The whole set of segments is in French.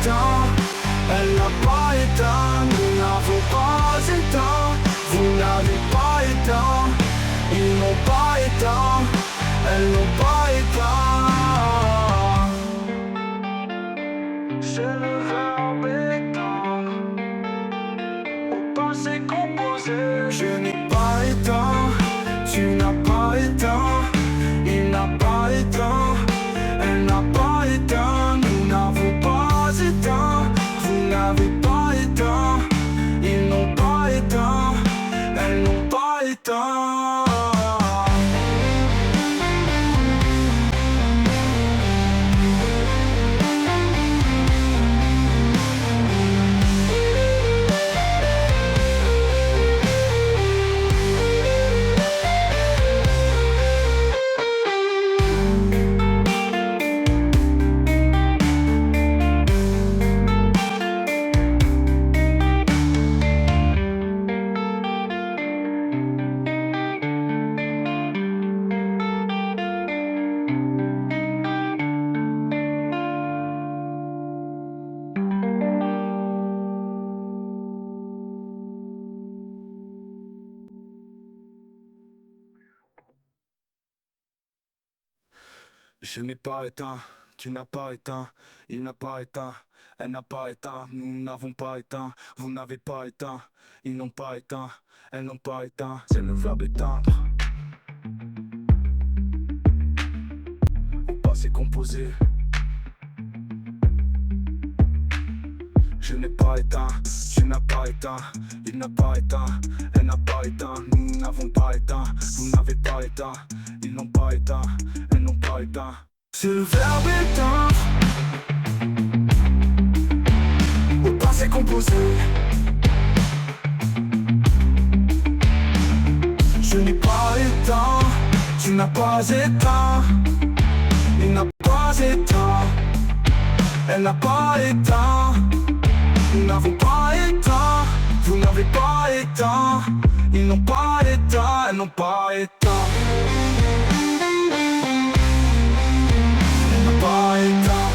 éteint, elle n'a pas éteint, nous n'avons pas éteint, vous n'avez pas éteint, ils n'ont pas éteint, elles n'ont pas éteint. C'est le verbe éteindre, au passé composé. Je n'ai pas éteint, tu n'as pas éteint, il n'a pas éteint, elle n'a pas éteint, nous n'avons pas éteint, vous n'avez pas éteint, ils n'ont pas éteint, elles n'ont pas éteint. Je n'ai pas éteint, tu n'as pas éteint, il n'a pas éteint, elle n'a pas éteint, nous n'avons pas éteint, vous n'avez pas éteint, ils n'ont pas éteint, elles n'ont pas éteint, c'est le verbe éteindre. Au passé composé. Je n'ai pas éteint, tu n'as pas éteint, il n'a pas éteint, elle n'a pas éteint, nous n'avons pas éteint, vous n'avez pas éteint, ils n'ont pas éteint, elles n'ont pas éteint. C'est le verbe éteindre, au passé composé. Je n'ai pas éteint, tu n'as pas éteint, il n'a pas éteint, elle n'a pas éteint. Nous n'avons pas éteint, vous n'avez pas éteint, ils n'ont pas éteint, elles n'ont pas éteint. Elle n'a pas éteint,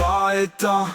pas éteint.